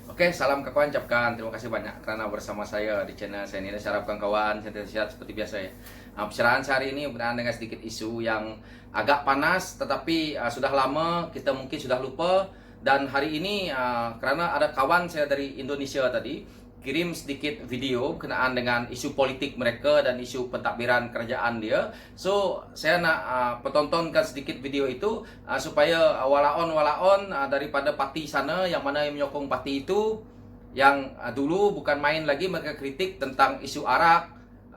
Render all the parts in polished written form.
Oke, salam kawan, ucapkan terima kasih banyak karena bersama saya di channel saya ini. Saya harapkan kawan sehat seperti biasa ya. Pembicaraan sehari ini berkenaan dengan sedikit isu yang agak panas, tetapi sudah lama kita mungkin sudah lupa. Dan hari ini karena ada kawan saya dari Indonesia tadi kirim sedikit video berkenaan dengan isu politik mereka dan isu pentadbiran kerajaan dia. So, saya nak pertontonkan sedikit video itu supaya walaon-walaon daripada parti sana yang mana yang menyokong parti itu yang dulu bukan main lagi mereka kritik tentang isu arak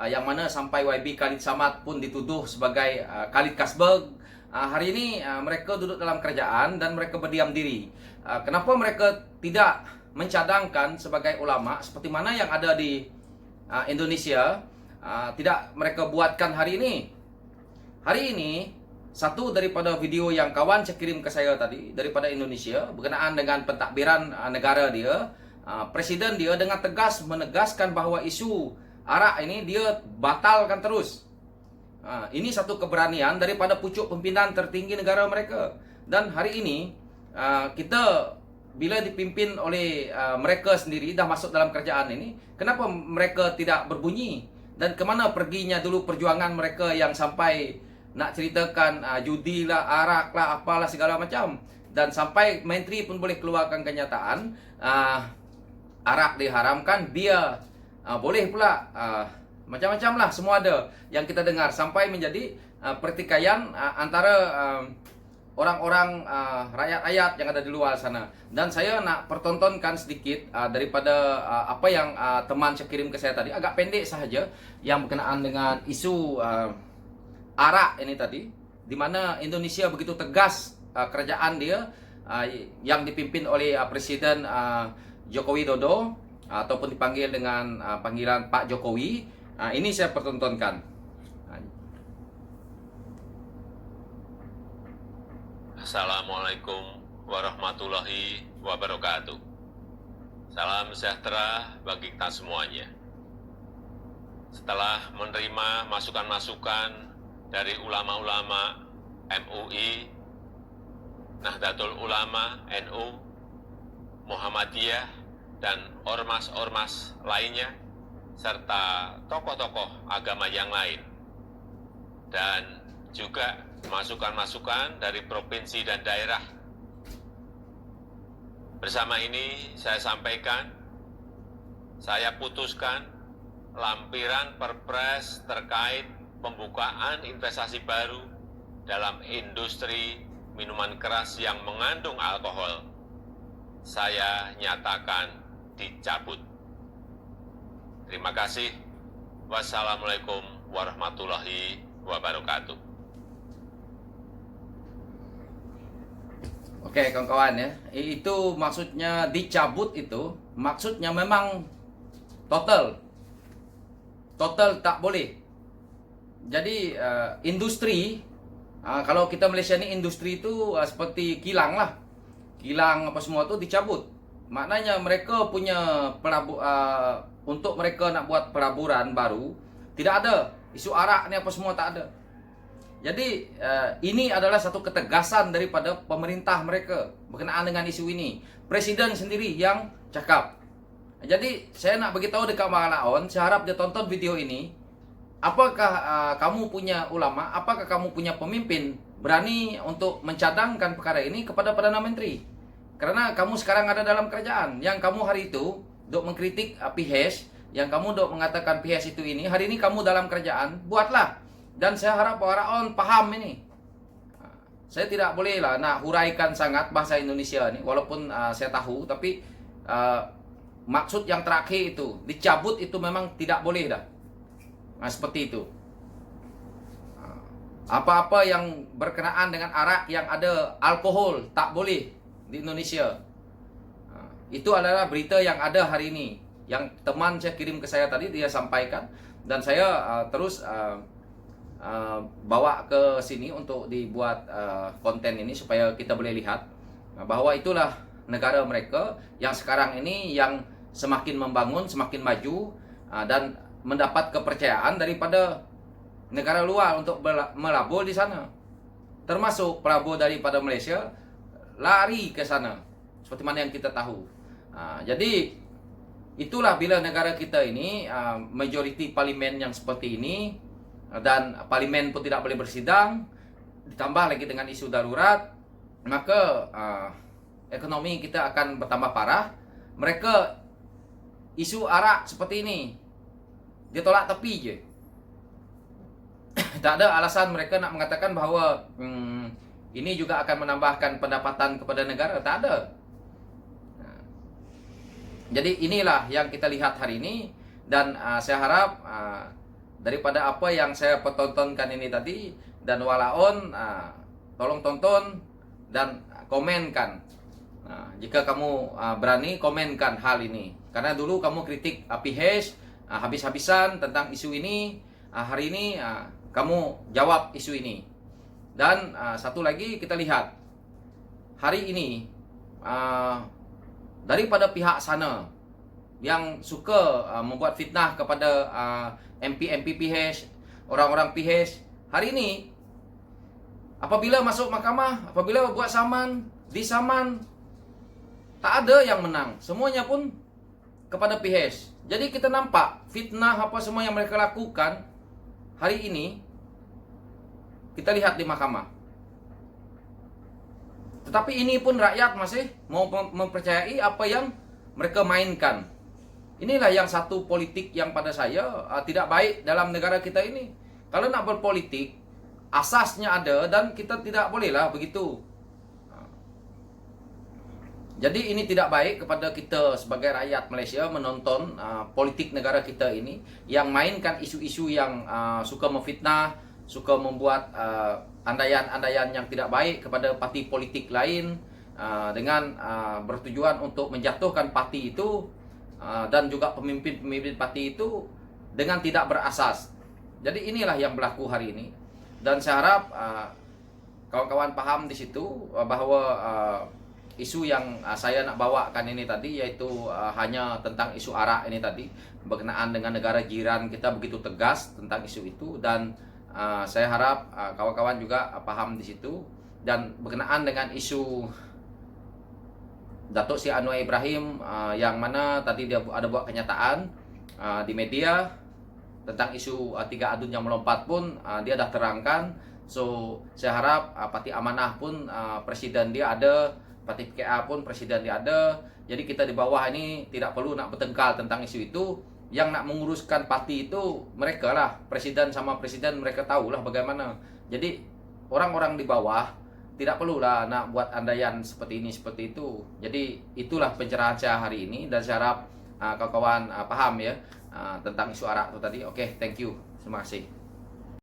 yang mana sampai YB Khalid Samad pun dituduh sebagai Khalid Kasberg. Hari ini mereka duduk dalam kerajaan dan mereka berdiam diri. Kenapa mereka tidak mencadangkan sebagai ulama seperti mana yang ada di Indonesia, tidak mereka buatkan hari ini? Hari ini satu daripada video yang kawan saya kirim ke saya tadi daripada Indonesia berkenaan dengan pentadbiran negara dia, presiden dia dengan tegas menegaskan bahawa isu arak ini dia batalkan terus. Ini satu keberanian daripada pucuk pimpinan tertinggi negara mereka. Dan hari ini kita bila dipimpin oleh mereka sendiri dah masuk dalam kerajaan ini, kenapa mereka tidak berbunyi? Dan kemana perginya dulu perjuangan mereka yang sampai nak ceritakan judi lah, arak lah, apalah segala macam. Dan sampai menteri pun boleh keluarkan kenyataan arak diharamkan, bia boleh pula, macam-macam lah semua ada yang kita dengar. Sampai menjadi pertikaian antara orang-orang rakyat-rakyat yang ada di luar sana. Dan saya nak pertontonkan sedikit daripada apa yang teman saya kirim ke saya tadi, agak pendek sahaja, yang berkenaan dengan isu arak ini tadi, di mana Indonesia begitu tegas kerajaan dia yang dipimpin oleh Presiden Joko Widodo ataupun dipanggil dengan panggilan Pak Jokowi. Ini saya pertontonkan. Assalamualaikum warahmatullahi wabarakatuh. Salam sejahtera bagi kita semuanya. Setelah menerima masukan-masukan dari ulama-ulama MUI, Nahdlatul Ulama, NU, Muhammadiyah, dan ormas-ormas lainnya, serta tokoh-tokoh agama yang lain, dan juga masukan-masukan dari provinsi dan daerah. Bersama ini saya sampaikan, saya putuskan lampiran Perpres terkait pembukaan investasi baru dalam industri minuman keras yang mengandung alkohol, saya nyatakan dicabut. Terima kasih. Wassalamualaikum warahmatullahi wabarakatuh. Oke kawan-kawan ya, itu maksudnya dicabut, itu maksudnya memang total tak boleh. Jadi industri, kalau kita Malaysia ni industri itu seperti kilang lah, kilang apa semua tu dicabut. Maknanya mereka punya untuk mereka nak buat pelaburan baru tidak ada, isu arak ni apa semua tak ada. Jadi ini adalah satu ketegasan daripada pemerintah mereka berkenaan dengan isu ini. Presiden sendiri yang cakap. Jadi saya nak beritahu dekat Malaon, saya harap dia tonton video ini. Apakah kamu punya ulama, apakah kamu punya pemimpin berani untuk mencadangkan perkara ini kepada Perdana Menteri? Karena kamu sekarang ada dalam kerajaan. Yang kamu hari itu duk mengkritik PH, yang kamu duk mengatakan PH itu ini, hari ini kamu dalam kerajaan, buatlah. Dan saya harap orang paham ini. Saya tidak boleh lah nak huraikan sangat bahasa Indonesia ni, walaupun saya tahu, tapi maksud yang terakhir itu dicabut itu memang tidak boleh dah. Seperti itu. Apa-apa yang berkenaan dengan arak yang ada alkohol tak boleh di Indonesia. Itu adalah berita yang ada hari ini, yang teman saya kirim ke saya tadi, dia sampaikan, dan saya terus bawa ke sini untuk dibuat konten ini supaya kita boleh lihat bahwa itulah negara mereka yang sekarang ini yang semakin membangun, semakin maju, dan mendapat kepercayaan daripada negara luar untuk melabur di sana. Termasuk pelabur daripada Malaysia lari ke sana, seperti mana yang kita tahu. Jadi itulah bila negara kita ini majoriti parlimen yang seperti ini, dan parlimen pun tidak boleh bersidang, ditambah lagi dengan isu darurat, maka ekonomi kita akan bertambah parah. Mereka isu arak seperti ini, dia tolak tepi je. Tak ada alasan mereka nak mengatakan bahawa ini juga akan menambahkan pendapatan kepada negara. Tak ada. Jadi inilah yang kita lihat hari ini. Dan saya harap daripada apa yang saya pertontonkan ini tadi, dan walaon tolong tonton dan komenkan. Jika kamu berani, komenkan hal ini. Karena dulu kamu kritik PH habis-habisan tentang isu ini. Hari ini kamu jawab isu ini. Dan satu lagi kita lihat, hari ini daripada pihak sana yang suka membuat fitnah kepada MP PH, orang-orang PH, hari ini apabila masuk mahkamah, apabila buat saman, disaman, tak ada yang menang. Semuanya pun kepada PH. Jadi kita nampak fitnah apa semua yang mereka lakukan hari ini, kita lihat di mahkamah. Tetapi ini pun rakyat masih mau mempercayai apa yang mereka mainkan. Inilah yang satu politik yang pada saya tidak baik dalam negara kita ini. Kalau nak berpolitik, asasnya ada dan kita tidak bolehlah begitu. Jadi ini tidak baik kepada kita sebagai rakyat Malaysia menonton politik negara kita ini yang mainkan isu-isu yang suka memfitnah, suka membuat andaian-andaian yang tidak baik kepada parti politik lain dengan bertujuan untuk menjatuhkan parti itu dan juga pemimpin-pemimpin parti itu dengan tidak berasas. Jadi inilah yang berlaku hari ini. Dan saya harap kawan-kawan paham di situ bahawa isu yang saya nak bawakan ini tadi, yaitu hanya tentang isu arak ini tadi, berkenaan dengan negara jiran kita begitu tegas tentang isu itu. Dan saya harap kawan-kawan juga paham di situ. Dan berkenaan dengan isu Datuk Seri Anwar Ibrahim yang mana tadi dia ada buat kenyataan di media tentang isu 3 adun yang melompat pun dia dah terangkan. So saya harap Parti Amanah pun presiden dia ada, Parti PKA pun presiden dia ada. Jadi kita di bawah ini tidak perlu nak bertengkar tentang isu itu. Yang nak menguruskan parti itu mereka lah, presiden sama presiden, mereka tahulah bagaimana. Jadi orang-orang di bawah tidak perlulah nak buat andaian seperti ini seperti itu. Jadi itulah pencerahan saya hari ini. Dan saya harap kawan-kawan paham ya tentang isu arak itu tadi. Oke, thank you. Terima kasih.